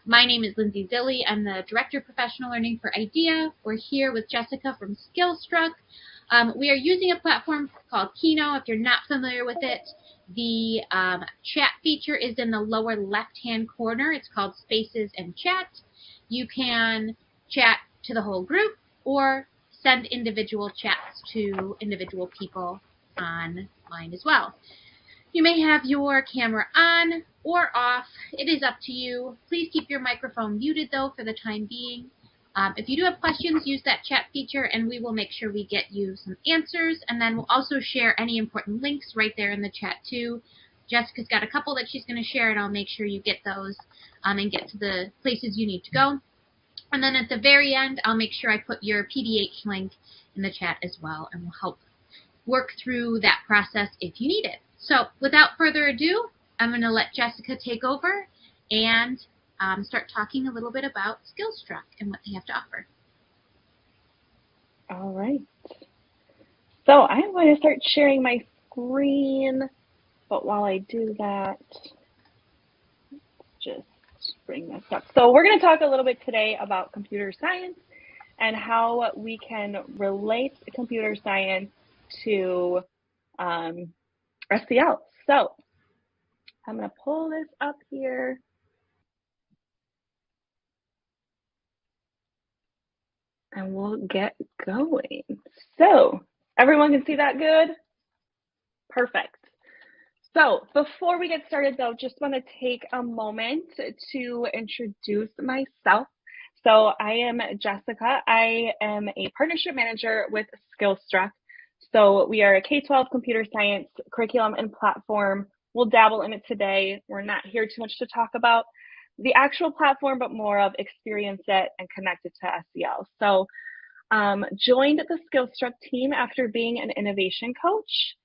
My name is Lindsay Zilli. I'm the Director of Professional Learning for IDEA. We're here with Jessica from Skillstruck. We are using a platform called Kino. If you're not familiar with it, the chat feature is in the lower left-hand corner. It's called Spaces and Chat. You can chat to the whole group or send individual chats to individual people online as well. You may have your camera on or off. It is up to you. Please keep your microphone muted, though, for the time being. If you do have questions, use that chat feature, and we will make sure we get you some answers. And then we'll also share any important links right there in the chat, too. Jessica's got a couple that she's going to share, and I'll make sure you get those and get to the places you need to go. And then at the very end, I'll make sure I put your PDH link in the chat as well, and we'll help work through that process if you need it. So without further ado, I'm going to let Jessica take over and start talking a little bit about Skillstruck and what they have to offer. All right. So I'm going to start sharing my screen, but while I do that, just bring this up. So we're going to talk a little bit today about computer science and how we can relate computer science to SEL. So I'm going to pull this up here. And we'll get going. So everyone can see that good? Perfect. So before we get started though, just want to take a moment to introduce myself. So I am Jessica. I am a partnership manager with Skillstruck. So we are a K-12 computer science curriculum and platform. We'll dabble in it today. We're not here too much to talk about the actual platform, but more of experience it and connect it to SEL. So joined the Skillstruck team after being an innovation coach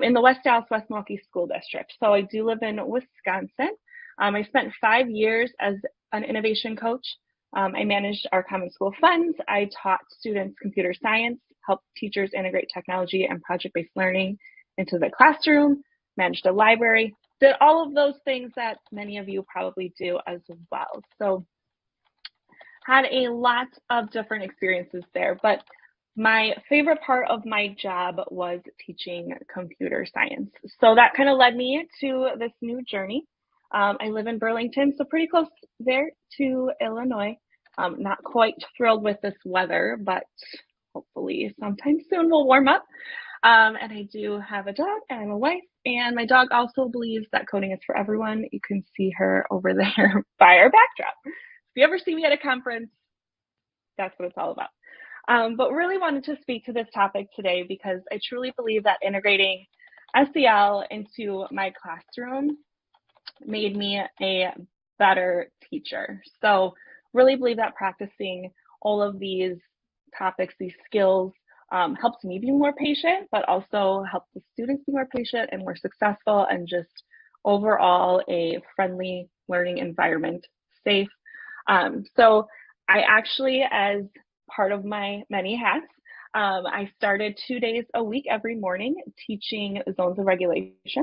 in the West Dallas, West Milwaukee School District. So I do live in Wisconsin. I spent 5 years as an innovation coach. I managed our Common School funds. I taught students computer science, helped teachers integrate technology and project-based learning into the classroom, managed a library, did all of those things that many of you probably do as well. So had a lot of different experiences there, but my favorite part of my job was teaching computer science. So that kind of led me to this new journey. I live in Burlington, so pretty close there to Illinois. Not quite thrilled with this weather, but hopefully sometime soon we'll warm up. And I do have a dog and a wife, and my dog also believes that coding is for everyone. You can see her over there by our backdrop. If you ever see me at a conference, that's what it's all about. But really wanted to speak to this topic today because I truly believe that integrating SEL into my classroom made me a better teacher. So really believe that practicing all of these topics, these skills, helps me be more patient, but also helps the students be more patient and more successful, and just overall a friendly learning environment, safe. So I actually, as part of my many hats, I started 2 days a week every morning teaching zones of regulation.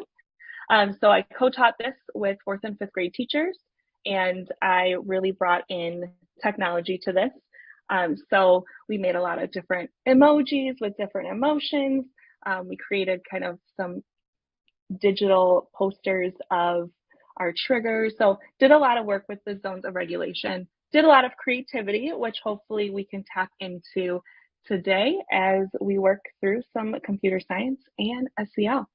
So I co-taught this with 4th and 5th grade teachers, and I really brought in technology to this. So we made a lot of different emojis with different emotions. We created kind of some digital posters of our triggers. So did a lot of work with the zones of regulation, did a lot of creativity, which hopefully we can tap into today as we work through some computer science and SEL.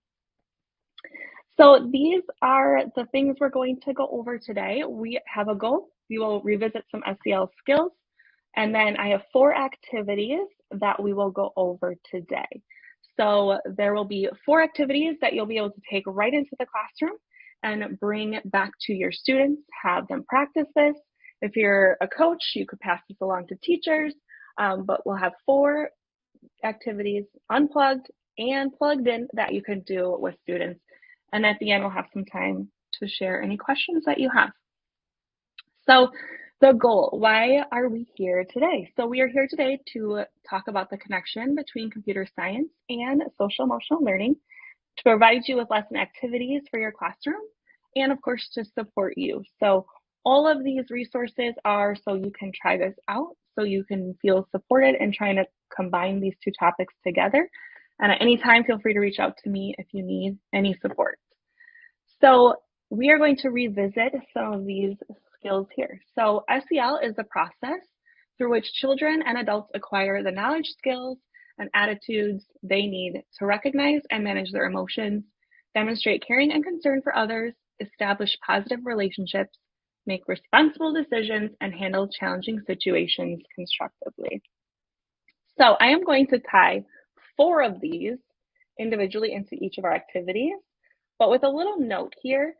So these are the things we're going to go over today. We have a goal. We will revisit some SEL skills. And then I have 4 activities that we will go over today. So there will be 4 activities that you'll be able to take right into the classroom and bring back to your students, have them practice this. If you're a coach, you could pass this along to teachers, but we'll have 4 activities unplugged and plugged in that you can do with students. And at the end, we'll have some time to share any questions that you have. So the goal, why are we here today? So we are here today to talk about the connection between computer science and social emotional learning, to provide you with lesson activities for your classroom, and of course to support you. So All of these resources are so you can try this out, so you can feel supported in trying to combine these two topics together. And at any time, feel free to reach out to me if you need any support. So we are going to revisit some of these skills here. So SEL is the process through which children and adults acquire the knowledge, skills, and attitudes they need to recognize and manage their emotions, demonstrate caring and concern for others, establish positive relationships, make responsible decisions, and handle challenging situations constructively. So I am going to tie 4 of these individually into each of our activities, but with a little note here,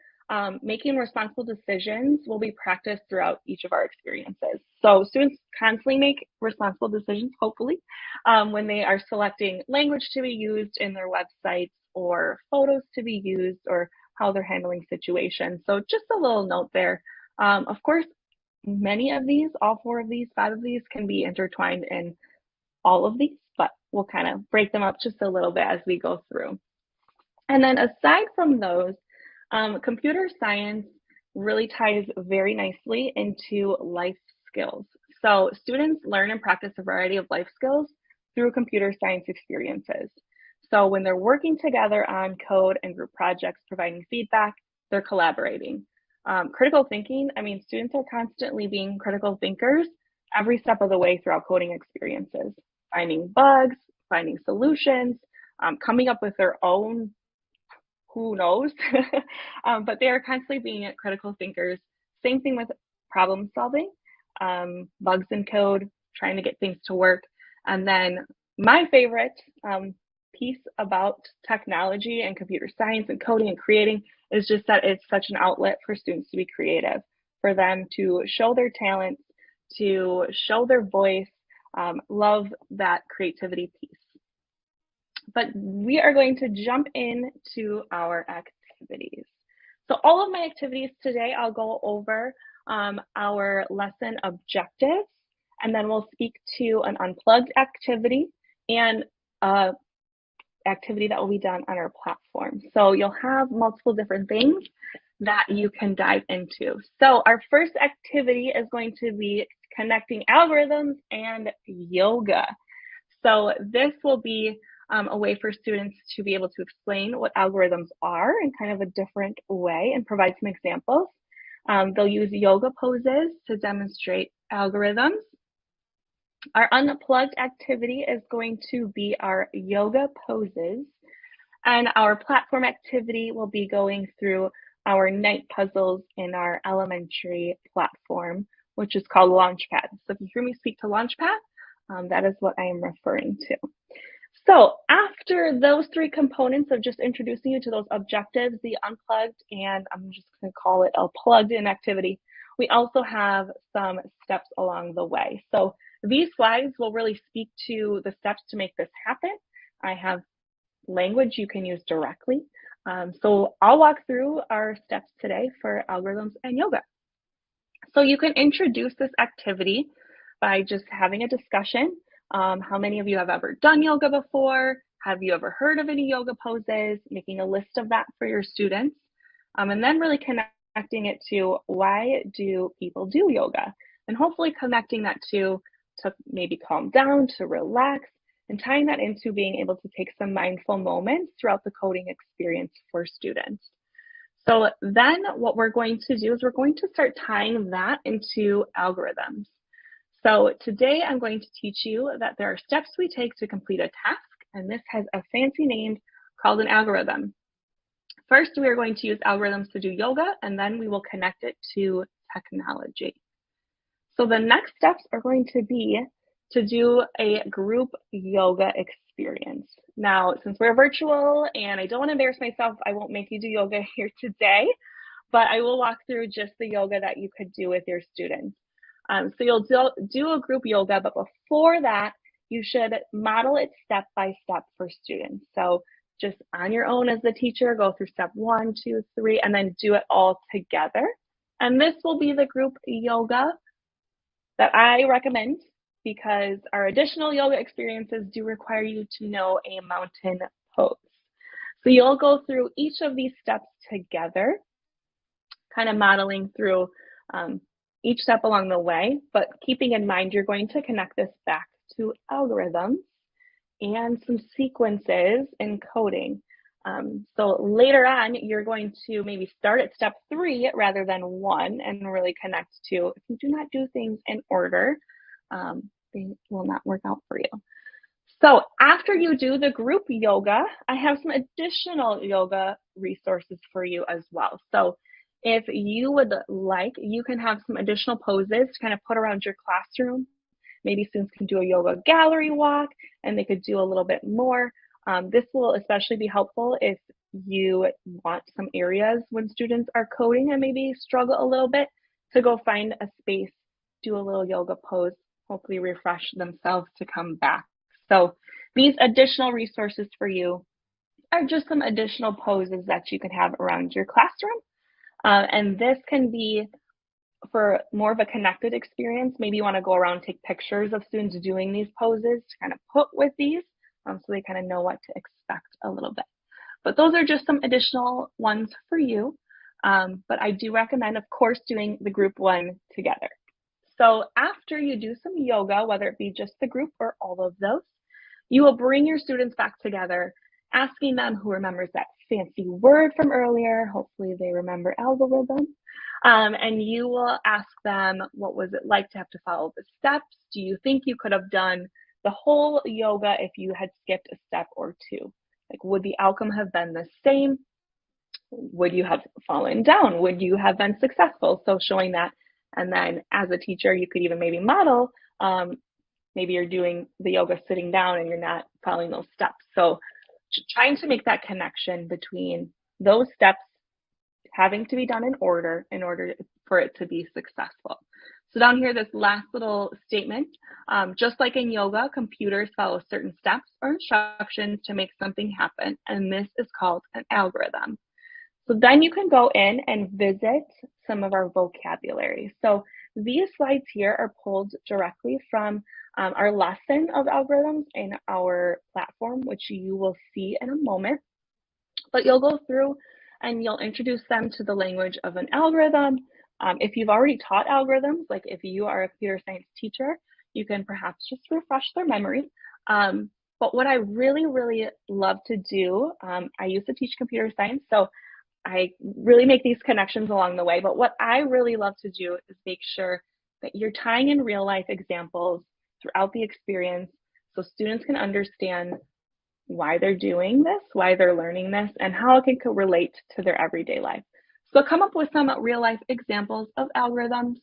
making responsible decisions will be practiced throughout each of our experiences. So students constantly make responsible decisions, hopefully, when they are selecting language to be used in their websites or photos to be used or how they're handling situations. So just a little note there. Of course, many of these, all 4 of these, 5 of these can be intertwined in all of these, but we'll kind of break them up just a little bit as we go through. And then aside from those, computer science really ties very nicely into life skills. So students learn and practice a variety of life skills through computer science experiences. So when they're working together on code and group projects, providing feedback, they're collaborating. Critical thinking, I mean, students are constantly being critical thinkers every step of the way throughout coding experiences, finding bugs, finding solutions, coming up with their own who knows, but they are constantly being critical thinkers. Same thing with problem solving, bugs in code, trying to get things to work. And then my favorite piece about technology and computer science and coding and creating is just that it's such an outlet for students to be creative, for them to show their talents, to show their voice, love that creativity piece. But we are going to jump into our activities. So all of my activities today, I'll go over our lesson objectives, and then we'll speak to an unplugged activity and activity that will be done on our platform. So you'll have multiple different things that you can dive into. So our first activity is going to be connecting algorithms and yoga. So this will be a way for students to be able to explain what algorithms are in kind of a different way and provide some examples. They'll use yoga poses to demonstrate algorithms. Our unplugged activity is going to be our yoga poses, and our platform activity will be going through our night puzzles in our elementary platform, which is called Launchpad. So if you hear me speak to Launchpad, that is what I am referring to. So after those 3 components of just introducing you to those objectives, the unplugged, and I'm just going to call it a plugged in activity, we also have some steps along the way. So these slides will really speak to the steps to make this happen. I have language you can use directly. So I'll walk through our steps today for algorithms and yoga. So you can introduce this activity by just having a discussion. How many of you have ever done yoga before? Have you ever heard of any yoga poses? Making a list of that for your students. And then really connecting it to why do people do yoga? And hopefully connecting that to maybe calm down, to relax, and tying that into being able to take some mindful moments throughout the coding experience for students. So then what we're going to do is we're going to start tying that into algorithms. So today I'm going to teach you that there are steps we take to complete a task, and this has a fancy name called an algorithm. First, we are going to use algorithms to do yoga, and then we will connect it to technology. So the next steps are going to be to do a group yoga experience. Now, since we're virtual and I don't want to embarrass myself, I won't make you do yoga here today, but I will walk through just the yoga that you could do with your students. So you'll do a group yoga, but before that, you should model it step by step for students. So just on your own as the teacher, go through step 1, 2, 3, and then do it all together. And this will be the group yoga that I recommend because our additional yoga experiences do require you to know a mountain pose. So you'll go through each of these steps together, kind of modeling through each step along the way, but keeping in mind you're going to connect this back to algorithms and some sequences in coding. So later on, you're going to maybe start at step 3 rather than 1 and really connect to, if you do not do things in order, they will not work out for you. So after you do the group yoga, I have some additional yoga resources for you as well. So if you would like, you can have some additional poses to kind of put around your classroom. Maybe students can do a yoga gallery walk and they could do a little bit more. This will especially be helpful if you want some areas when students are coding and maybe struggle a little bit to go find a space, do a little yoga pose, hopefully refresh themselves to come back. So these additional resources for you are just some additional poses that you can have around your classroom. And this can be for more of a connected experience. Maybe you want to go around and take pictures of students doing these poses to kind of put with these so they kind of know what to expect a little bit. But those are just some additional ones for you. But I do recommend, of course, doing the group one together. So after you do some yoga, whether it be just the group or all of those, you will bring your students back together, asking them who remembers that fancy word from earlier. Hopefully they remember algorithm. And you will ask them, what was it like to have to follow the steps? Do you think you could have done the whole yoga if you had skipped a step or two? Like, would the outcome have been the same? Would you have fallen down? Would you have been successful? So showing that. And then as a teacher, you could even maybe model, maybe you're doing the yoga sitting down and you're not following those steps. So trying to make that connection between those steps having to be done in order for it to be successful. So down here, this last little statement, just like in yoga, computers follow certain steps or instructions to make something happen, and this is called an algorithm. So then you can go in and visit some of our vocabulary. So these slides here are pulled directly from our lesson of algorithms in our platform, which you will see in a moment. But you'll go through and you'll introduce them to the language of an algorithm. If you've already taught algorithms, like if you are a computer science teacher, you can perhaps just refresh their memory. But what I really, really love to do, I used to teach computer science, so I really make these connections along the way. But what I really love to do is make sure that you're tying in real life examples throughout the experience so students can understand why they're doing this, why they're learning this, and how it can relate to their everyday life. So come up with some real life examples of algorithms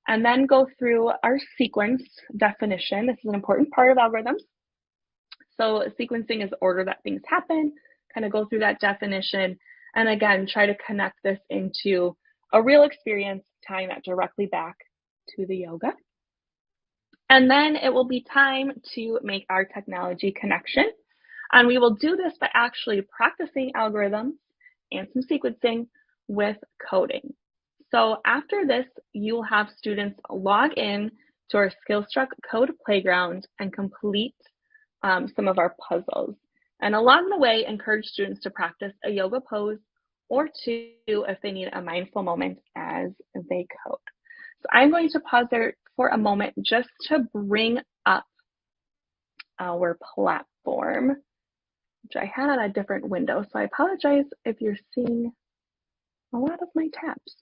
and then go through our sequence definition. This is an important part of algorithms. So sequencing is the order that things happen, kind of go through that definition, and again, try to connect this into a real experience, tying that directly back to the yoga. And then it will be time to make our technology connection. And we will do this by actually practicing algorithms and some sequencing with coding. So after this, you will have students log in to our Skillstruck Code Playground and complete some of our puzzles. And along the way, encourage students to practice a yoga pose or two if they need a mindful moment as they code. So I'm going to pause there for a moment just to bring up our platform, which I had on a different window. So I apologize if you're seeing a lot of my tabs.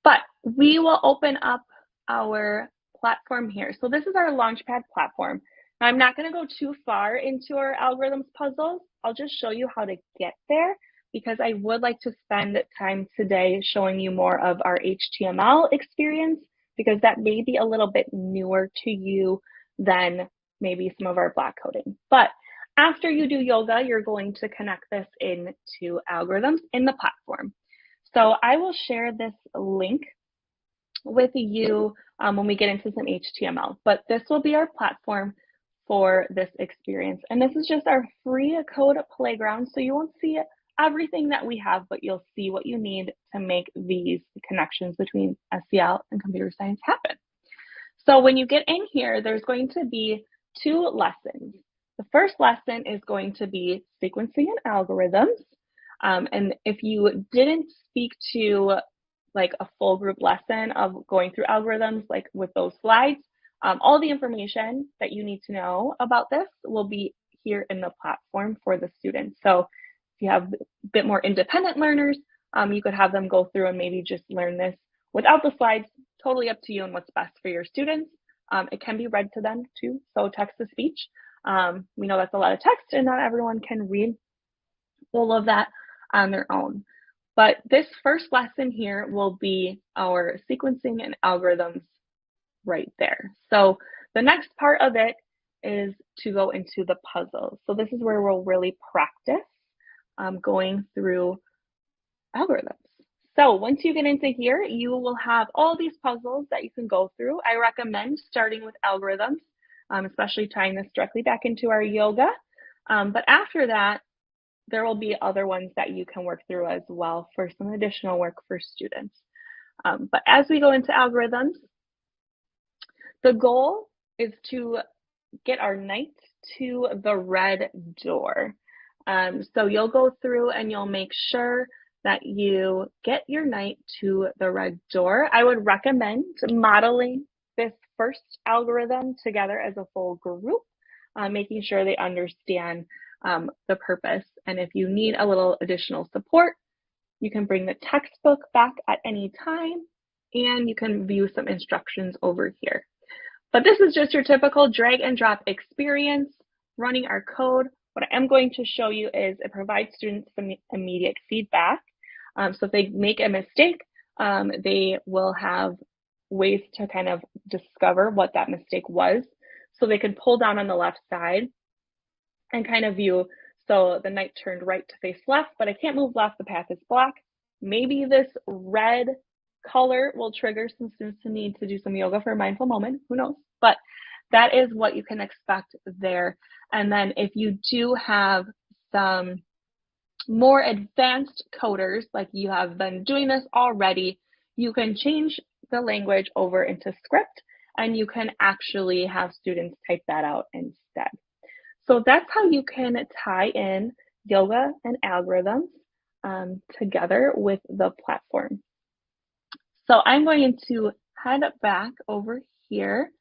But we will open up our platform here. So this is our Launchpad platform. Now, I'm not going to go too far into our algorithms puzzles. I'll just show you how to get there because I would like to spend time today showing you more of our HTML experience because that may be a little bit newer to you than maybe some of our block coding. But after you do yoga, you're going to connect this into algorithms in the platform. So I will share this link with you when we get into some HTML, but this will be our platform for this experience. And this is just our free code playground. So you won't see everything that we have, but you'll see what you need to make these connections between SEL and computer science happen. So when you get in here, there's going to be 2 lessons. The first lesson is going to be sequencing and algorithms. And if you didn't speak to like a full group lesson of going through algorithms, like with those slides. All the information that you need to know about this will be here in the platform for the students. So if you have a bit more independent learners, you could have them go through and maybe just learn this without the slides. Totally up to you and what's best for your students. It can be read to them too, so text to speech. We know that's a lot of text and not everyone can read all of that on their own. But this first lesson here will be our sequencing and algorithms right there. So the next part of it is to go into the puzzles. So this is where we'll really practice going through algorithms. So once you get into here, you will have all these puzzles that you can go through. I recommend starting with algorithms, especially tying this directly back into our yoga. But after that, there will be other ones that you can work through as well for some additional work for students. But as we go into algorithms, the goal is to get our knight to the red door. So you'll go through and you'll make sure that you get your knight to the red door. I would recommend modeling this first algorithm together as a full group, making sure they understand the purpose. And if you need a little additional support, you can bring the textbook back at any time and you can view some instructions over here. But this is just your typical drag and drop experience running our code. What I am going to show you is it provides students some immediate feedback. So if they make a mistake, they will have ways to kind of discover what that mistake was. So they can pull down on the left side and kind of view, so the knight turned right to face left, but I can't move left, the path is blocked. Maybe this red color will trigger some students to need to do some yoga for a mindful moment, who knows? But that is what you can expect there. And then if you do have some more advanced coders, like you have been doing this already, you can change the language over into script and you can actually have students type that out instead. So that's how you can tie in yoga and algorithms together with the platform. So I'm going to head back over here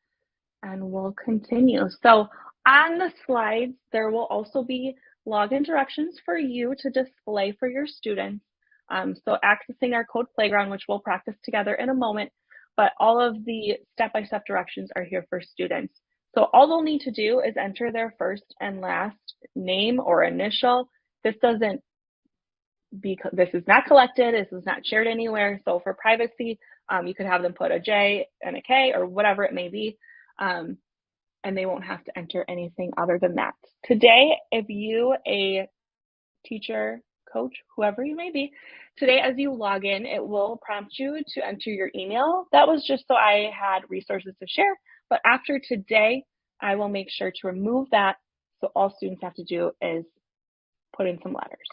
and we'll continue. So on the slides, there will also be login directions for you to display for your students. So accessing our code playground, which we'll practice together in a moment, but all of the step-by-step directions are here for students. So all they'll need to do is enter their first and last name or initial. This is not collected, this is not shared anywhere. So for privacy, you could have them put a J and a K or whatever it may be, and they won't have to enter anything other than that. Today, if you, a teacher, coach, whoever you may be, today as you log in, it will prompt you to enter your email. That was just so I had resources to share. But after today, I will make sure to remove that. So all students have to do is put in some letters.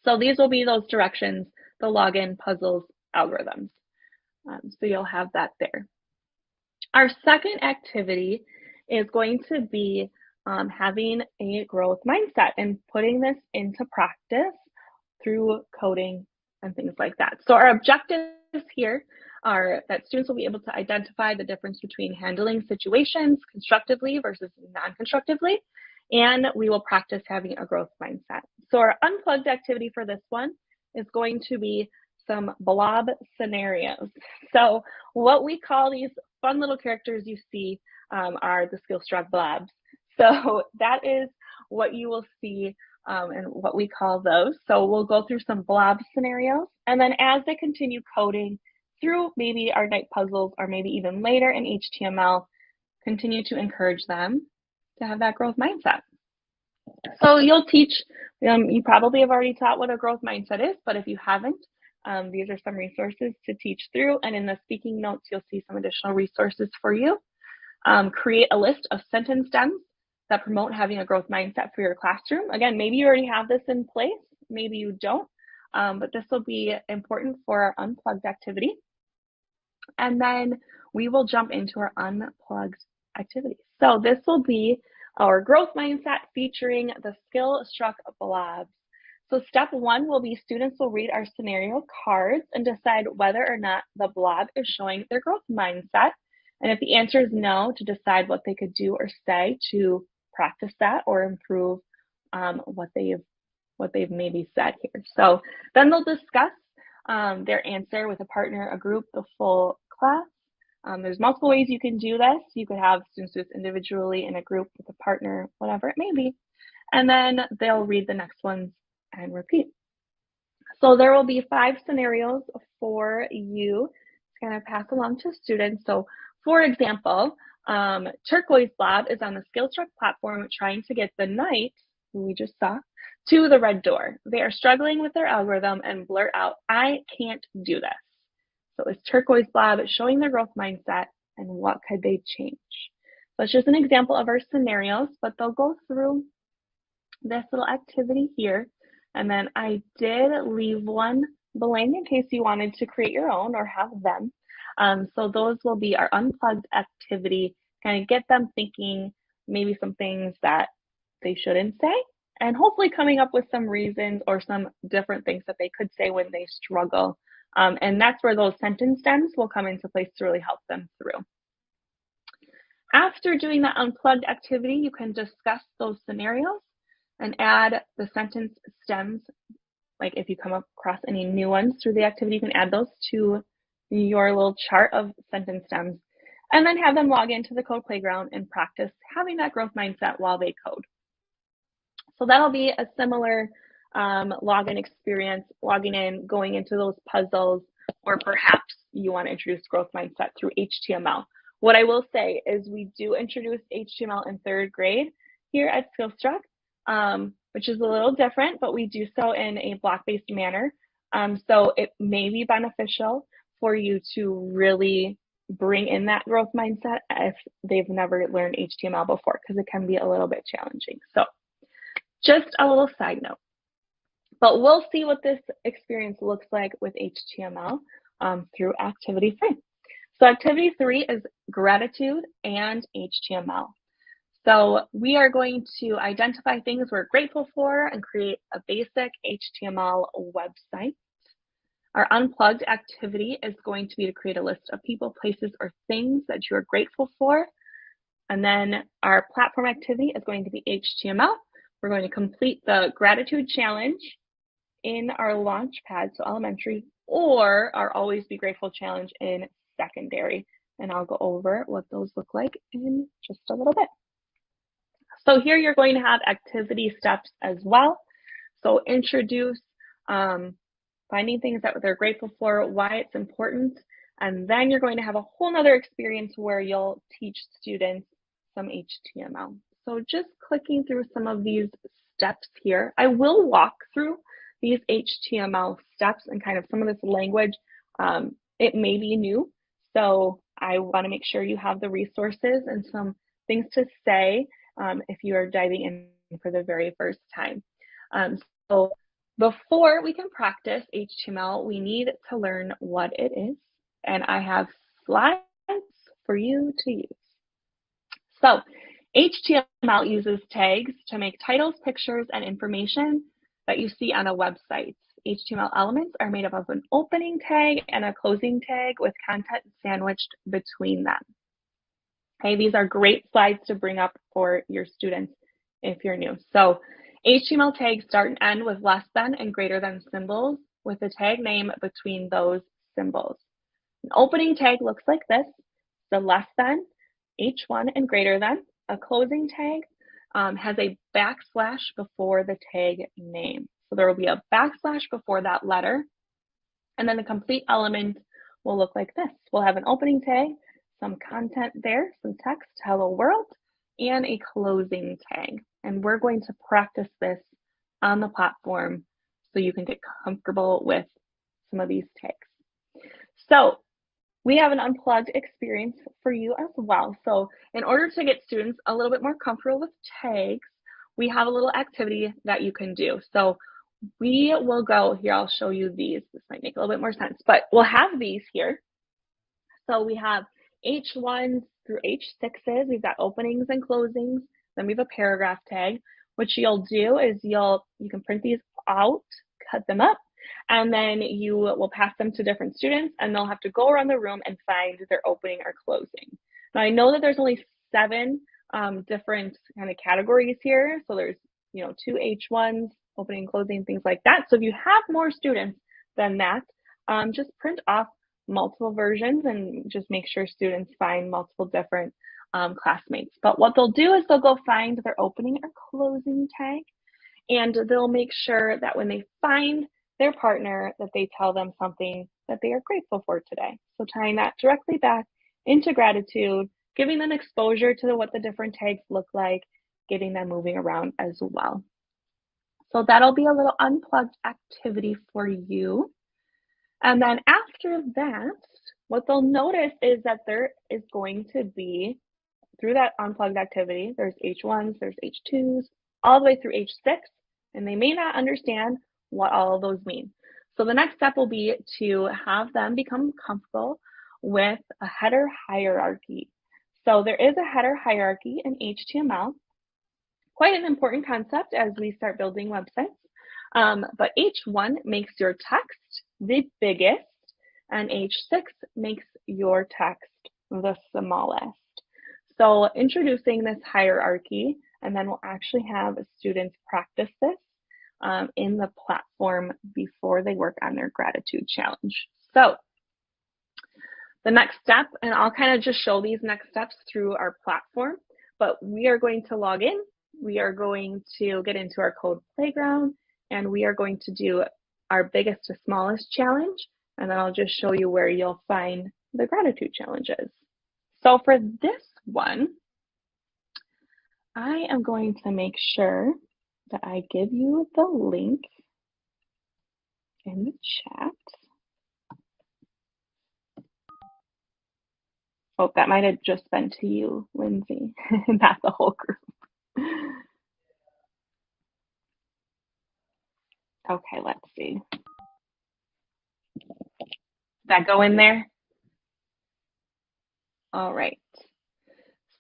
So these will be those directions, the login, puzzles, algorithms. So you'll have that there. Our second activity is going to be having a growth mindset and putting this into practice through coding and things like that. So our objectives here are that students will be able to identify the difference between handling situations constructively versus non-constructively, and we will practice having a growth mindset. So our unplugged activity for this one is going to be some blob scenarios. So what we call these fun little characters you see are the Skillstruck blobs. So that is what you will see and what we call those. So we'll go through some blob scenarios, and then as they continue coding through maybe our night puzzles or maybe even later in HTML, continue to encourage them to have that growth mindset. So you'll teach, you probably have already taught what a growth mindset is, but if you haven't, these are some resources to teach through, and in the speaking notes, you'll see some additional resources for you. Create a list of sentence stems that promote having a growth mindset for your classroom. Again, maybe you already have this in place, maybe you don't, but this will be important for our unplugged activity. And then we will jump into our unplugged activity. So this will be our growth mindset featuring the Skillstruck blobs. So step 1 will be students will read our scenario cards and decide whether or not the blob is showing their growth mindset. And if the answer is no, to decide what they could do or say to practice that or improve what they've maybe said here. So then they'll discuss their answer with a partner, a group, the full class. There's multiple ways you can do this. You could have students do this individually, in a group, with a partner, whatever it may be. And then they'll read the next ones and repeat. So there will be 5 scenarios for you to kind of pass along to students. So for example, Turquoise Blob is on the SkillStruck platform trying to get the knight, who we just saw, to the red door. They are struggling with their algorithm and blurt out, "I can't do this." So is Turquoise Blob showing their growth mindset, and what could they change? So it's just an example of our scenarios, but they'll go through this little activity here. And then I did leave one blank in case you wanted to create your own or have them. So those will be our unplugged activity, kind of get them thinking maybe some things that they shouldn't say, and hopefully coming up with some reasons or some different things that they could say when they struggle. And that's where those sentence stems will come into place to really help them through. After doing that unplugged activity, you can discuss those scenarios and add the sentence stems. Like if you come across any new ones through the activity, you can add those to your little chart of sentence stems, and then have them log into the code playground and practice having that growth mindset while they code. So that'll be a similar login experience, logging in, going into those puzzles, or perhaps you want to introduce growth mindset through HTML. What I will say is we do introduce HTML in 3rd grade here at SkillStruck, which is a little different, but we do so in a block-based manner. So it may be beneficial for you to really bring in that growth mindset if they've never learned HTML before, because it can be a little bit challenging. So just a little side note. But we'll see what this experience looks like with HTML through activity 3. So activity 3 is gratitude and HTML. So we are going to identify things we're grateful for and create a basic HTML website. Our unplugged activity is going to be to create a list of people, places, or things that you are grateful for. And then our platform activity is going to be HTML. We're going to complete the gratitude challenge in our Launchpad, so elementary, or our Always Be Grateful challenge in secondary. And I'll go over what those look like in just a little bit. So here you're going to have activity steps as well. So introduce finding things that they're grateful for, why it's important, and then you're going to have a whole nother experience where you'll teach students some HTML. So just clicking through some of these steps here, I will walk through these HTML steps and kind of some of this language. It may be new, so I want to make sure you have the resources and some things to say if you are diving in for the very first time. So before we can practice HTML, we need to learn what it is, and I have slides for you to use. So HTML uses tags to make titles, pictures, and information that you see on a website. HTML elements are made up of an opening tag and a closing tag with content sandwiched between them. Okay, these are great slides to bring up for your students if you're new. So HTML tags start and end with less than and greater than symbols with a tag name between those symbols. An opening tag looks like this: the less than, H1, and greater than. A closing tag has a backslash before the tag name. So there will be a backslash before that letter, and then the complete element will look like this. We'll have an opening tag, some content there, some text, hello world, and a closing tag. And we're going to practice this on the platform so you can get comfortable with some of these tags. So we have an unplugged experience for you as well. So in order to get students a little bit more comfortable with tags, we have a little activity that you can do. So we will go here, I'll show you these. This might make a little bit more sense, but we'll have these here. So we have H1s through H6s. We've got openings and closings. Then we have a paragraph tag. What you'll do is you can print these out, cut them up, and then you will pass them to different students, and they'll have to go around the room and find their opening or closing. Now, I know that there's only 7 different kind of categories here. So there's, 2 H1s, opening, closing, things like that. So if you have more students than that, just print off multiple versions and just make sure students find multiple different classmates. But what they'll do is they'll go find their opening or closing tag, and they'll make sure that when they find their partner that they tell them something that they are grateful for today. So tying that directly back into gratitude, giving them exposure to what the different tags look like, getting them moving around as well. So that'll be a little unplugged activity for you. And then after that, what they'll notice is that there is going to be, through that unplugged activity, there's H1s, there's H2s, all the way through H6, and they may not understand what all of those mean. So the next step will be to have them become comfortable with a header hierarchy. So there is a header hierarchy in HTML, quite an important concept as we start building websites. But H1 makes your text the biggest, and H6 makes your text the smallest. So introducing this hierarchy, and then we'll actually have students practice this in the platform before they work on their gratitude challenge. So the next step, and I'll kind of just show these next steps through our platform, but we are going to log in, we are going to get into our code playground, and we are going to do our biggest to smallest challenge, and then I'll just show you where you'll find the gratitude challenges. So for this one, I am going to make sure that I give you the link in the chat. Oh, that might have just been to you, Lindsay, not the whole group. Okay, let's see. Did that go in there? All right.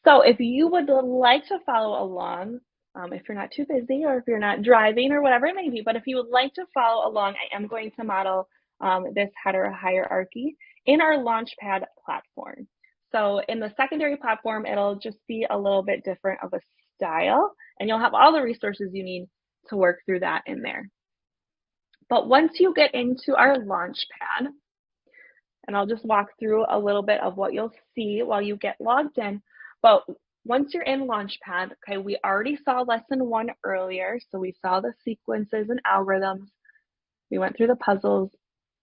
So if you would like to follow along, if you're not too busy or if you're not driving or whatever it may be, but if you would like to follow along, I am going to model this header hierarchy in our Launchpad platform. So in the secondary platform, it'll just be a little bit different of a style, and you'll have all the resources you need to work through that in there. But once you get into our Launchpad, and I'll just walk through a little bit of what you'll see while you get logged in. But once you're in Launchpad, okay, we already saw lesson 1 earlier. So we saw the sequences and algorithms. We went through the puzzles.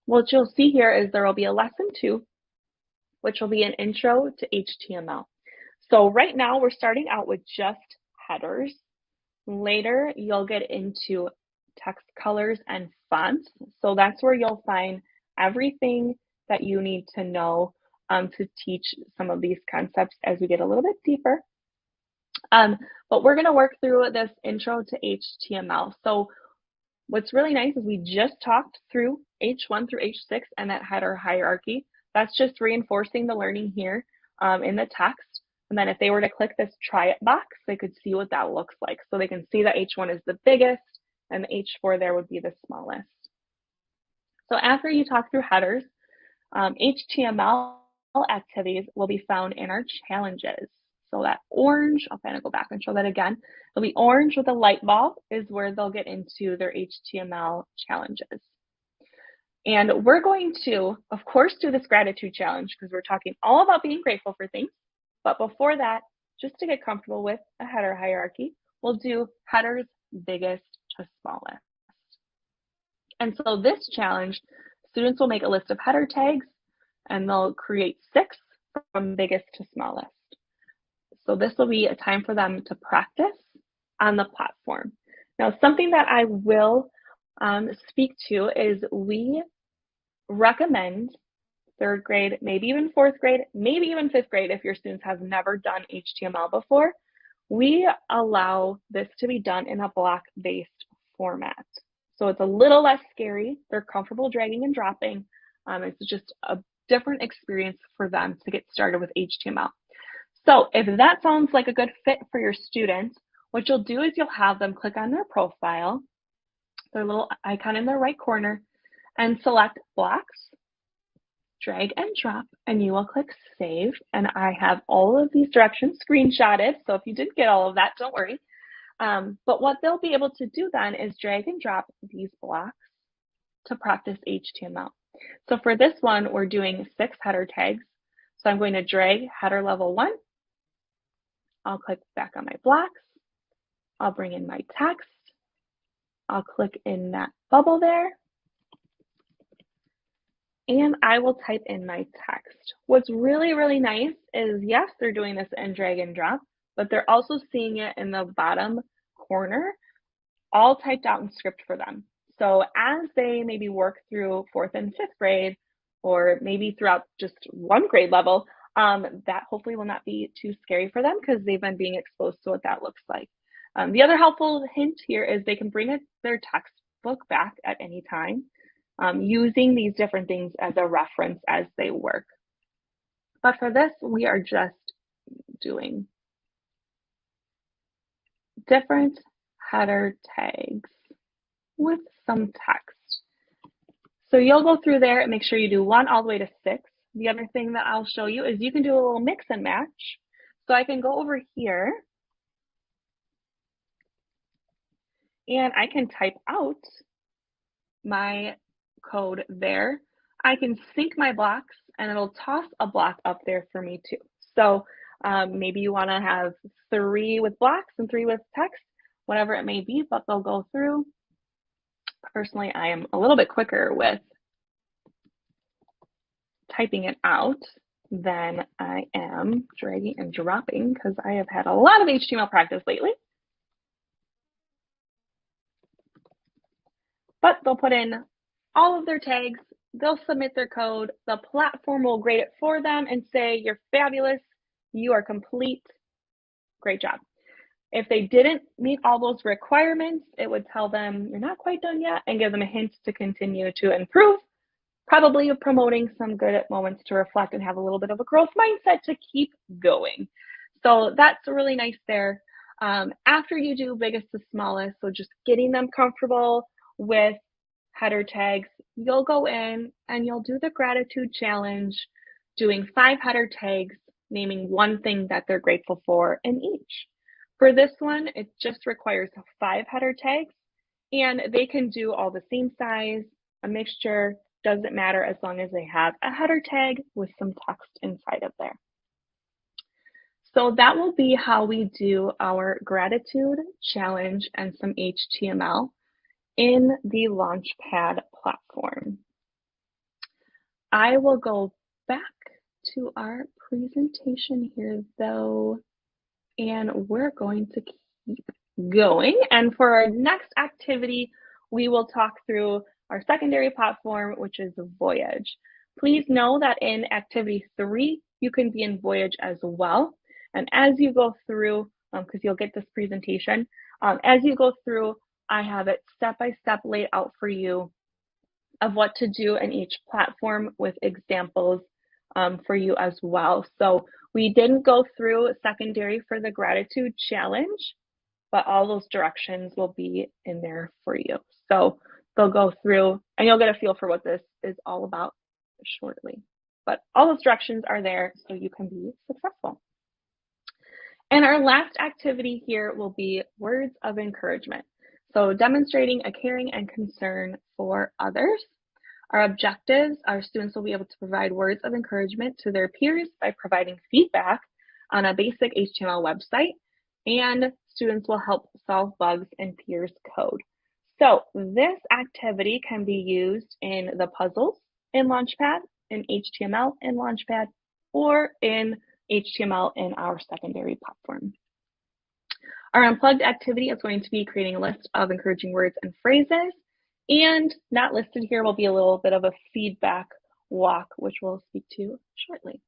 What you'll see here is there will be a lesson 2, which will be an intro to HTML. So right now we're starting out with just headers. Later, you'll get into text colors and fonts. So that's where you'll find everything that you need to know to teach some of these concepts as we get a little bit deeper. But we're going to work through this intro to HTML. So what's really nice is we just talked through H1 through H6 and that header hierarchy. That's just reinforcing the learning here in the text. And then if they were to click this try it box, they could see what that looks like. So they can see that H1 is the biggest and the H4 there would be the smallest. So after you talk through headers, HTML activities will be found in our challenges. So that orange, I'll kind of go back and show that again. It'll be orange with a light bulb is where they'll get into their HTML challenges. And we're going to, of course, do this gratitude challenge because we're talking all about being grateful for things. But before that, just to get comfortable with a header hierarchy, we'll do headers biggest to smallest. And so this challenge, students will make a list of header tags and they'll create 6 from biggest to smallest. So this will be a time for them to practice on the platform. Now, something that I will speak to is we recommend 3rd grade, maybe even 4th grade, maybe even 5th grade if your students have never done HTML before. We allow this to be done in a block-based format. So it's a little less scary. They're comfortable dragging and dropping. It's just a different experience for them to get started with HTML. So if that sounds like a good fit for your students, what you'll do is you'll have them click on their profile. their little icon in the right corner, and select blocks, drag and drop, and you will click save. And I have all of these directions screenshotted, so if you didn't get all of that, don't worry. But what they'll be able to do then is drag and drop these blocks to practice HTML. So for this one, we're doing 6 header tags. So I'm going to drag header level 1. I'll click back on my blocks. I'll bring in my text. I'll click in that bubble there. And I will type in my text. What's really, really nice is, yes, they're doing this in drag and drop, but they're also seeing it in the bottom corner, all typed out in script for them. So as they maybe work through 4th and 5th grade, or maybe throughout just one grade level, that hopefully will not be too scary for them because they've been being exposed to what that looks like. The other helpful hint here is they can bring their textbook back at any time, using these different things as a reference as they work. But for this, we are just doing different header tags with some text. So you'll go through there and make sure you do 1 all the way to 6. The other thing that I'll show you is you can do a little mix and match. So I can go over here and I can type out my code there. I can sync my blocks and it'll toss a block up there for me too. So maybe you want to have 3 with blocks and 3 with text, whatever it may be, but they'll go through. Personally, I am a little bit quicker with typing it out than I am dragging and dropping because I have had a lot of HTML practice lately. But they'll put in all of their tags, they'll submit their code, the platform will grade it for them and say, you're fabulous, you are complete, great job. If they didn't meet all those requirements, it would tell them you're not quite done yet and give them a hint to continue to improve, probably promoting some good moments to reflect and have a little bit of a growth mindset to keep going. So that's really nice there. After you do biggest to smallest, so just getting them comfortable with header tags, you'll go in and you'll do the gratitude challenge, doing 5 header tags, naming one thing that they're grateful for in each. For this one, it just requires 5 header tags, and they can do all the same size, a mixture, doesn't matter as long as they have a header tag with some text inside of there. So that will be how we do our gratitude challenge and some HTML in the Launchpad platform. I will go back to our presentation here though, and we're going to keep going. And for our next activity, we will talk through our secondary platform, which is Voyage. Please know that in activity 3, you can be in Voyage as well. And as you go through, because you'll get this presentation, as you go through, I have it step-by-step laid out for you of what to do in each platform with examples for you as well. So we didn't go through secondary for the gratitude challenge, but all those directions will be in there for you. So they'll go through and you'll get a feel for what this is all about shortly. But all those directions are there so you can be successful. And our last activity here will be words of encouragement. So demonstrating a caring and concern for others. Our objectives, our students will be able to provide words of encouragement to their peers by providing feedback on a basic HTML website, and students will help solve bugs in peers code. So this activity can be used in the puzzles in Launchpad, in HTML in Launchpad, or in HTML in our secondary platform. Our unplugged activity is going to be creating a list of encouraging words and phrases, and not listed here will be a little bit of a feedback walk, which we'll speak to shortly.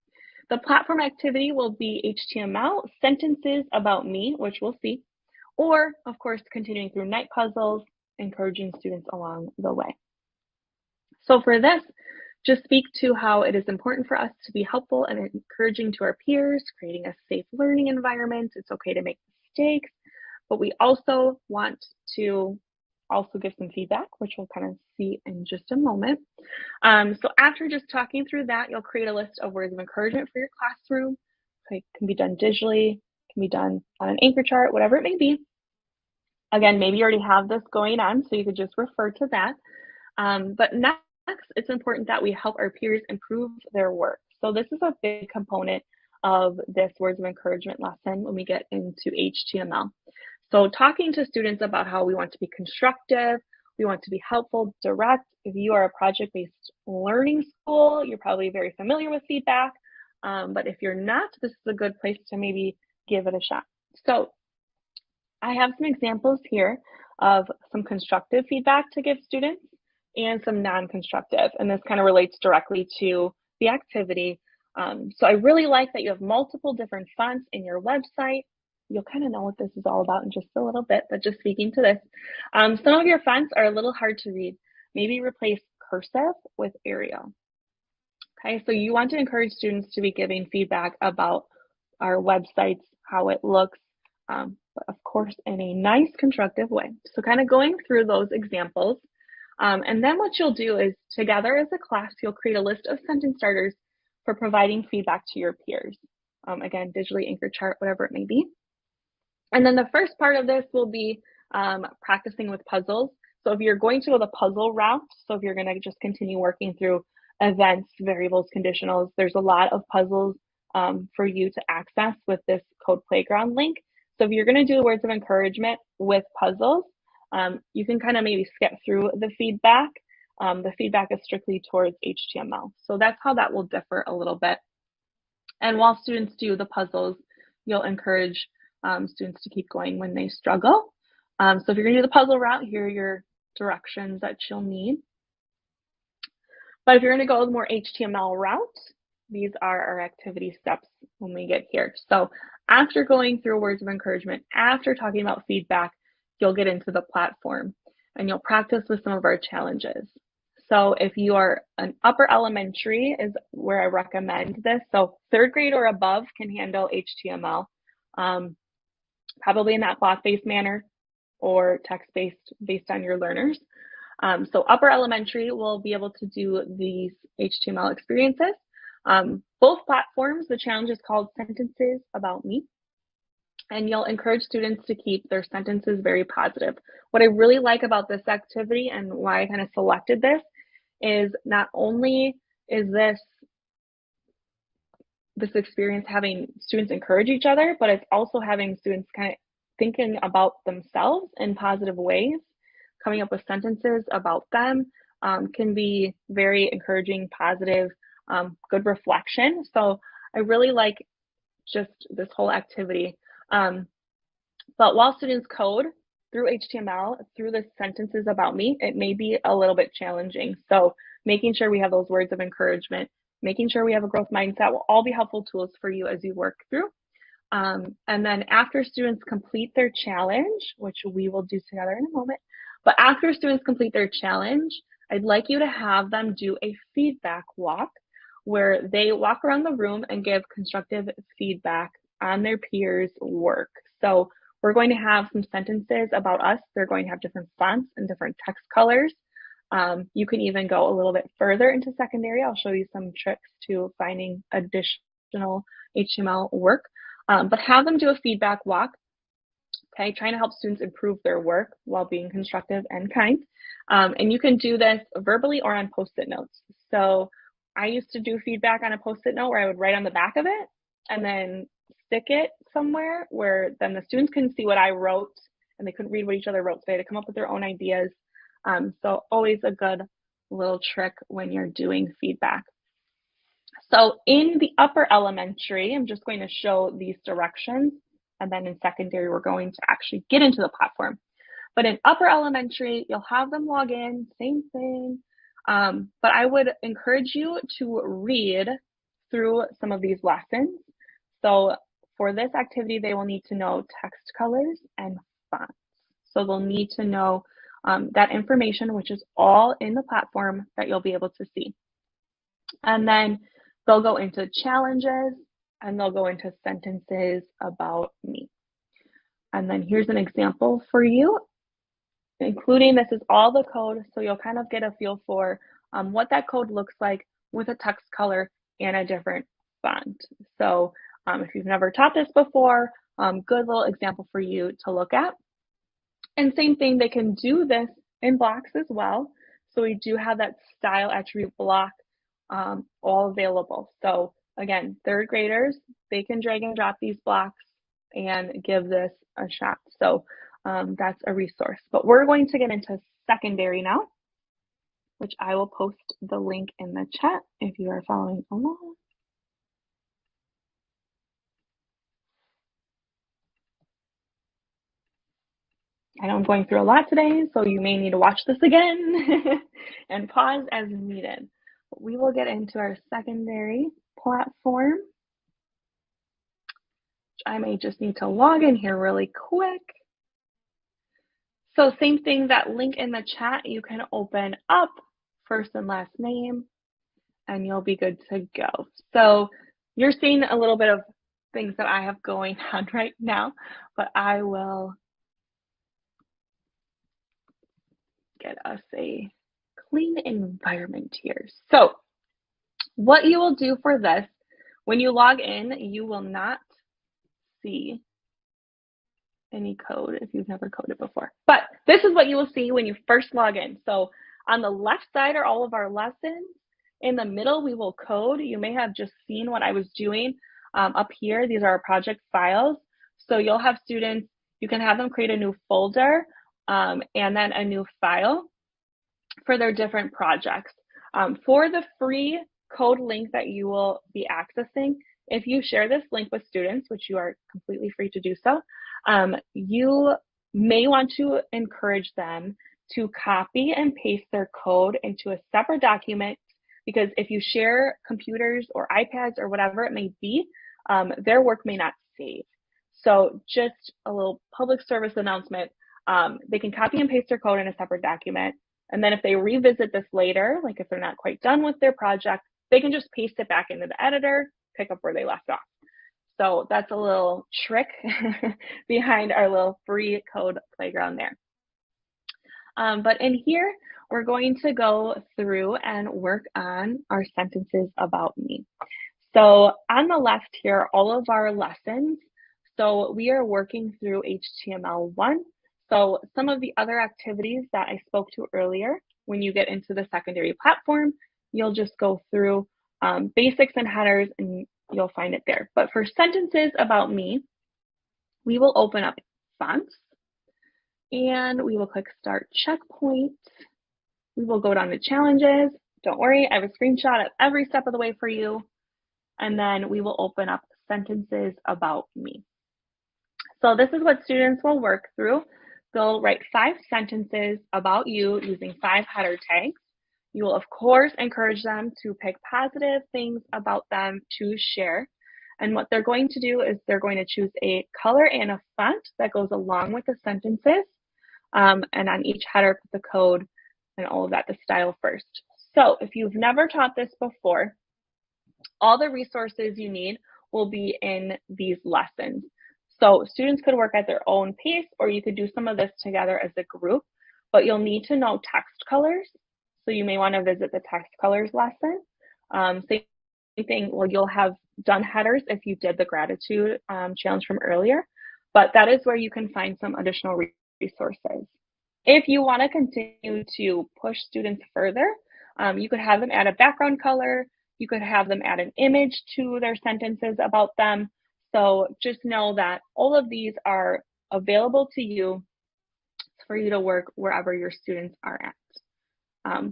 The platform activity will be HTML, sentences about me, which we'll see, or of course, continuing through night puzzles, encouraging students along the way. So for this, just speak to how it is important for us to be helpful and encouraging to our peers, creating a safe learning environment. It's okay to make mistakes, but we also want to also give some feedback, which we'll kind of see in just a moment. So after just talking through that, you'll create a list of words of encouragement for your classroom. It can be done digitally, can be done on an anchor chart, whatever it may be. Again, maybe you already have this going on, so you could just refer to that. But next, it's important that we help our peers improve their work. So this is a big component of this words of encouragement lesson when we get into HTML. So talking to students about how we want to be constructive, we want to be helpful, direct. If you are a project-based learning school, you're probably very familiar with feedback. But if you're not, this is a good place to maybe give it a shot. So I have some examples here of some constructive feedback to give students and some non-constructive, and this kind of relates directly to the activity. So I really like that you have multiple different fonts in your website. You'll kind of know what this is all about in just a little bit, but just speaking to this. Some of your fonts are a little hard to read. Maybe replace cursive with Arial. Okay, so you want to encourage students to be giving feedback about our websites, how it looks, but of course in a nice constructive way. So kind of going through those examples. And then what you'll do is together as a class, you'll create a list of sentence starters for providing feedback to your peers. Again, digitally, anchor chart, whatever it may be. And then the first part of this will be practicing with puzzles. So if you're going to go the puzzle route, so if you're going to just continue working through events, variables, conditionals, there's a lot of puzzles for you to access with this Code Playground link. So if you're going to do words of encouragement with puzzles, you can kind of maybe skip through the feedback. The feedback is strictly towards HTML. So that's how that will differ a little bit. And while students do the puzzles, you'll encourage students to keep going when they struggle. So if you're going to do the puzzle route, here are your directions that you'll need. But if you're going to go the more HTML route, these are our activity steps when we get here. So after going through words of encouragement, after talking about feedback, you'll get into the platform and you'll practice with some of our challenges. So if you are an upper elementary is where I recommend this. So third grade or above can handle HTML, probably in that block-based manner or text-based based on your learners. So upper elementary will be able to do these HTML experiences. Both platforms, the challenge is called Sentences About Me, and you'll encourage students to keep their sentences very positive. What I really like about this activity and why I kind of selected this is not only is this experience having students encourage each other, but it's also having students kind of thinking about themselves in positive ways. Coming up with sentences about them can be very encouraging, positive, good reflection. So I really like just this whole activity. But while students code through HTML, through the sentences about me, it may be a little bit challenging. So making sure we have those words of encouragement, making sure we have a growth mindset will all be helpful tools for you as you work through. And then after students complete their challenge, which we will do together in a moment, but after students complete their challenge, I'd like you to have them do a feedback walk where they walk around the room and give constructive feedback on their peers' work. So we're going to have some sentences about us. They're going to have different fonts and different text colors. You can even go a little bit further into secondary. I'll show you some tricks to finding additional HTML work. But have them do a feedback walk, okay, trying to help students improve their work while being constructive and kind. And you can do this verbally or on Post-it notes. So I used to do feedback on a Post-it note where I would write on the back of it and then stick it somewhere where then the students couldn't see what I wrote and they couldn't read what each other wrote. So they had to come up with their own ideas. So always a good little trick when you're doing feedback. So in the upper elementary, I'm just going to show these directions, and then in secondary, we're going to actually get into the platform. But in upper elementary, you'll have them log in, same thing. But I would encourage you to read through some of these lessons. So for this activity, they will need to know text colors and fonts. So they'll need to know that information, which is all in the platform that you'll be able to see. And then they'll go into challenges and they'll go into sentences about me. And then here's an example for you. including this is all the code, so you'll kind of get a feel for what that code looks like with a text color and a different font. So if you've never taught this before, good little example for you to look at. And same thing, they can do this in blocks as well. So we do have that style attribute block all available. So again, third graders, they can drag and drop these blocks and give this a shot. So that's a resource. But we're going to get into secondary now, which I will post the link in the chat if you are following along. I know I'm going through a lot today, so you may need to watch this again and pause as needed. But we will get into our secondary platform. I may just need to log in here really quick. So same thing, that link in the chat, you can open up first and last name, and you'll be good to go. So you're seeing a little bit of things that I have going on right now, but I will get us a clean environment here. So what you will do for this, when you log in, you will not see any code if you've never coded before. But this is what you will see when you first log in. So on the left side are all of our lessons. In the middle, we will code. You may have just seen what I was doing up here. These are our project files. So you'll have students, you can have them create a new folder and then a new file for their different projects. For the free code link that you will be accessing, if you share this link with students, which you are completely free to do so, you may want to encourage them to copy and paste their code into a separate document, because if you share computers or iPads or whatever it may be, their work may not save. So just a little public service announcement, they can copy and paste their code in a separate document. And then if they revisit this later, like if they're not quite done with their project, they can just paste it back into the editor, pick up where they left off. So that's a little trick behind our little free code playground there. But in here, we're going to go through and work on our sentences about me. So on the left here are all of our lessons. So we are working through HTML1. So some of the other activities that I spoke to earlier, when you get into the secondary platform, you'll just go through basics and headers and you'll find it there. But for sentences about me, we will open up fonts and we will click Start Checkpoint. We will go down to challenges. Don't worry, I have a screenshot of every step of the way for you. And then we will open up sentences about me. So this is what students will work through. They'll write 5 sentences about you using 5 header tags. You will, of course, encourage them to pick positive things about them to share. And what they're going to do is they're going to choose a color and a font that goes along with the sentences. And on each header, put the code and all of that, the style first. So if you've never taught this before, all the resources you need will be in these lessons. So students could work at their own pace, or you could do some of this together as a group, but you'll need to know text colors. So you may want to visit the text colors lesson. Same thing, well, you'll have done headers if you did the gratitude challenge from earlier, but that is where you can find some additional resources. If you want to continue to push students further, you could have them add a background color. You could have them add an image to their sentences about them. So just know that all of these are available to you for you to work wherever your students are at.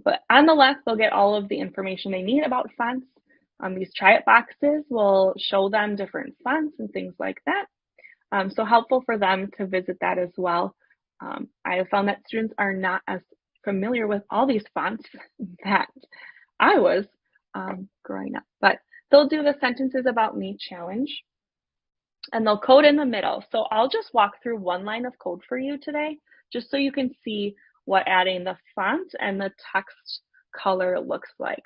But on the left, they'll get all of the information they need about fonts. These try it boxes will show them different fonts and things like that. So helpful for them to visit that as well. I have found that students are not as familiar with all these fonts that I was growing up, but they'll do the sentences about me challenge and they'll code in the middle. So I'll just walk through one line of code for you today, just so you can see what adding the font and the text color looks like.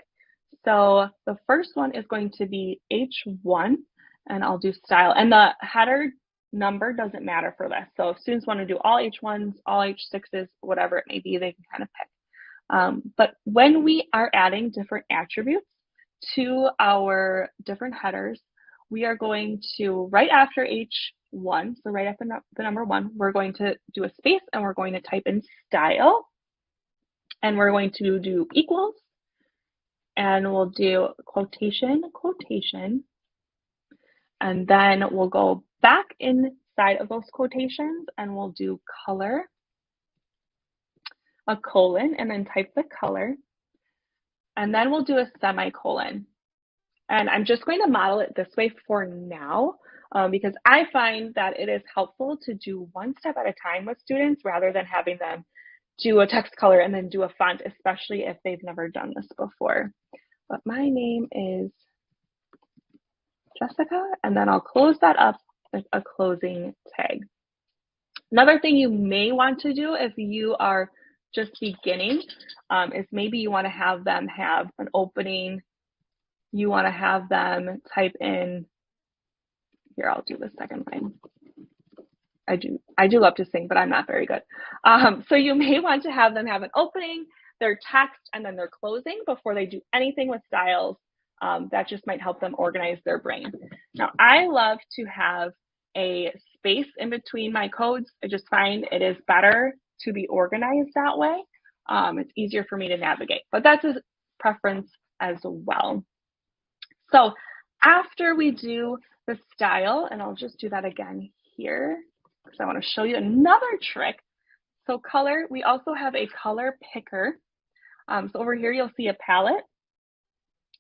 So the first one is going to be H1, and I'll do style. And the header number doesn't matter for this. So if students want to do all H1s, all H6s, whatever it may be, they can kind of pick. But when we are adding different attributes to our different headers, we are going to, right after H1, so right after the number 1, we're going to do a space and we're going to type in style, and we're going to do equals, and we'll do quotation, quotation, and then we'll go back inside of those quotations and we'll do color, a colon, and then type the color, and then we'll do a semicolon. And I'm just going to model it this way for now, because I find that it is helpful to do one step at a time with students rather than having them do a text color and then do a font, especially if they've never done this before. But my name is Jessica, and then I'll close that up with a closing tag. Another thing you may want to do if you are just beginning is maybe you want to have them have an opening. You want to have them type in, here, I'll do the second line. I do love to sing, but I'm not very good. So you may want to have them have an opening, their text, and then their closing before they do anything with styles. That just might help them organize their brain. Now, I love to have a space in between my codes. I just find it is better to be organized that way. It's easier for me to navigate, but that's a preference as well. So after we do the style, and I'll just do that again here because I want to show you another trick. So color, we also have a color picker. So over here, you'll see a palette,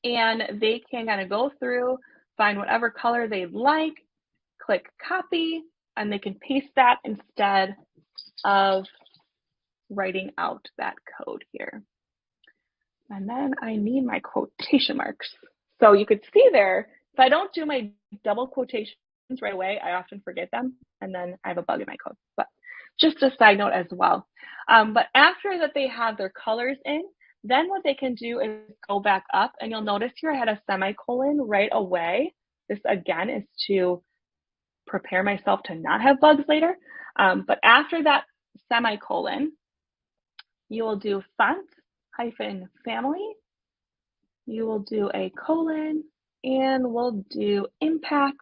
and they can kind of go through, find whatever color they'd like, click copy, and they can paste that instead of writing out that code here. And then I need my quotation marks. So you could see there, if I don't do my double quotations right away, I often forget them, and then I have a bug in my code. But just a side note as well. But after that they have their colors in, then what they can do is go back up, and you'll notice here I had a semicolon right away. This again is to prepare myself to not have bugs later. But after that semicolon, you will do font hyphen family. You will do a colon, and we'll do impact.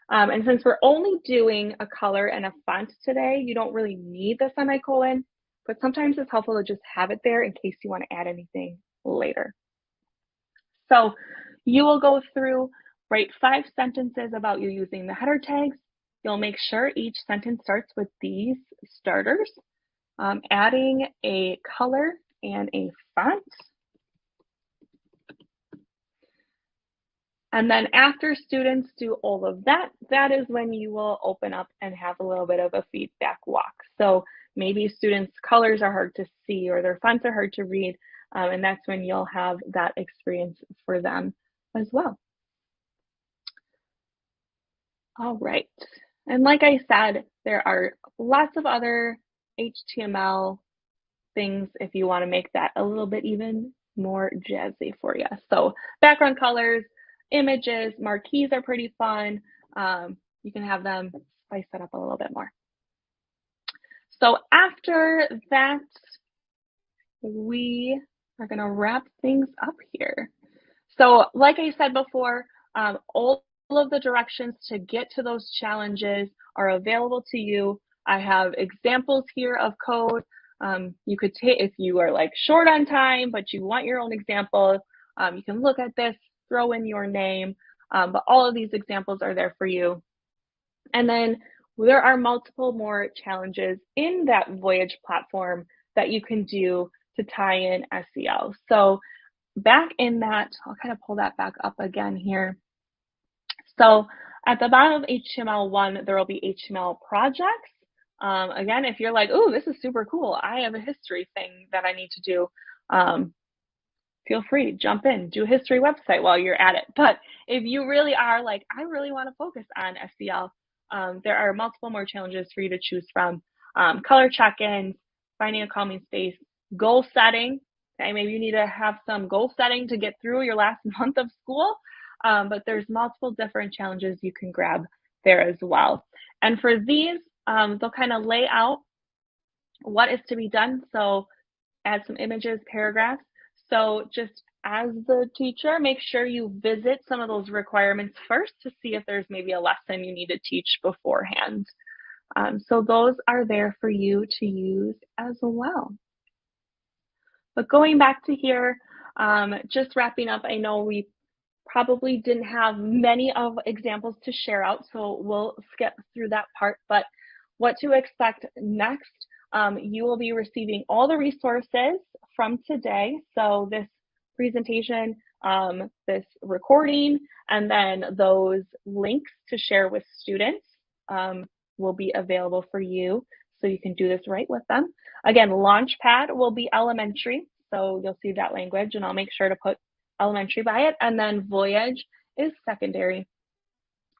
And since we're only doing a color and a font today, you don't really need the semicolon, but sometimes it's helpful to just have it there in case you want to add anything later. So you will go through, write 5 sentences about you using the header tags. You'll make sure each sentence starts with these starters, adding a color and a font. And then after students do all of that, that is when you will open up and have a little bit of a feedback walk. So maybe students' colors are hard to see or their fonts are hard to read, and that's when you'll have that experience for them as well. All right, and like I said, there are lots of other HTML things if you want to make that a little bit even more jazzy for you. So background colors, images, marquees are pretty fun. You can have them spice that up a little bit more. So after that, we are going to wrap things up here. So like I said before, all of the directions to get to those challenges are available to you. I have examples here of code. You could take, if you are like short on time, but you want your own example, you can look at this, throw in your name, but all of these examples are there for you. And then there are multiple more challenges in that Voyage platform that you can do to tie in SEL. So back in that, I'll kind of pull that back up again here. So at the bottom of HTML1, there will be HTML projects. Again, if you're like, oh, this is super cool, I have a history thing that I need to do, feel free, jump in, do a history website while you're at it. But if you really are like, I really want to focus on SEL, there are multiple more challenges for you to choose from. Color check-ins, finding a calming space, goal setting. Okay, maybe you need to have some goal setting to get through your last month of school, but there's multiple different challenges you can grab there as well. And for these, they'll kind of lay out what is to be done. So add some images, paragraphs. So just as the teacher, make sure you visit some of those requirements first to see if there's maybe a lesson you need to teach beforehand. So those are there for you to use as well. But going back to here, just wrapping up, I know we probably didn't have many of examples to share out, so we'll skip through that part. But what to expect next, you will be receiving all the resources from today. So this presentation, this recording, and then those links to share with students will be available for you, so you can do this right with them. Again, Launchpad will be elementary, so you'll see that language, and I'll make sure to put elementary by it, and then Voyage is secondary.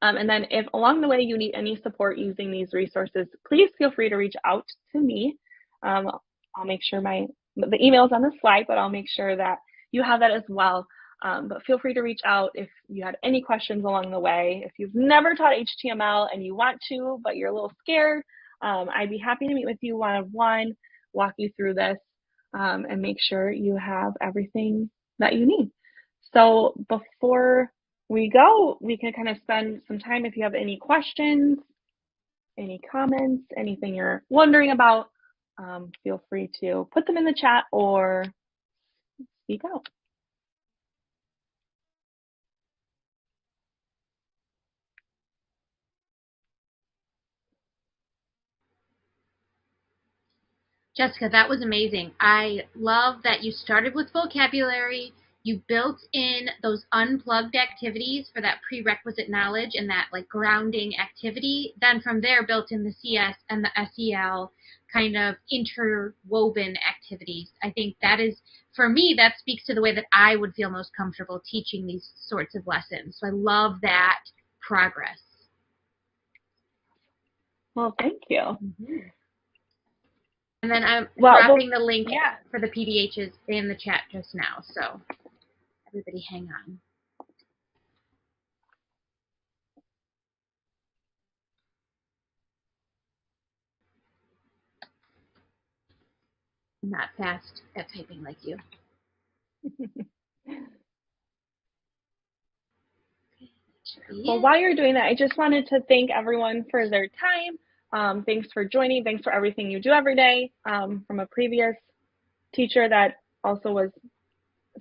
And then if along the way you need any support using these resources, please feel free to reach out to me. I'll make sure the email's on the slide, but I'll make sure that you have that as well. But feel free to reach out if you had any questions along the way. If you've never taught HTML and you want to, but you're a little scared, I'd be happy to meet with you one-on-one, walk you through this, and make sure you have everything that you need. So before we go, we can kind of spend some time if you have any questions, any comments, anything you're wondering about, feel free to put them in the chat or speak out. Jessica, that was amazing. I love that you started with vocabulary. You built in those unplugged activities for that prerequisite knowledge and that like grounding activity. Then from there built in the CS and the SEL kind of interwoven activities. I think that is, for me, that speaks to the way that I would feel most comfortable teaching these sorts of lessons. So I love that progress. Well, thank you. Mm-hmm. And then I'm dropping the link for the PDHs in the chat just now, so everybody hang on. I'm not fast at typing like you. Well, while you're doing that, I just wanted to thank everyone for their time. Thanks for joining. Thanks for everything you do every day. From a previous teacher that also was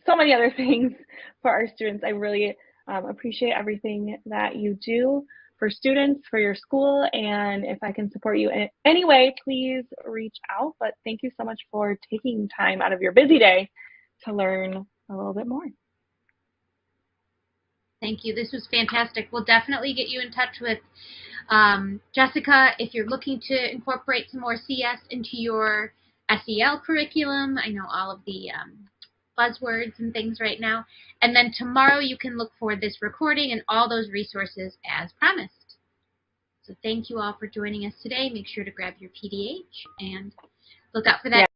so many other things for our students. I really appreciate everything that you do for students, for your school, and if I can support you in any way, please reach out. But thank you so much for taking time out of your busy day to learn a little bit more. Thank you. This was fantastic. We'll definitely get you in touch with Jessica if you're looking to incorporate some more CS into your SEL curriculum. I know all of the buzzwords and things right now. And then tomorrow you can look for this recording and all those resources as promised. So thank you all for joining us today. Make sure to grab your PDH and look out for that.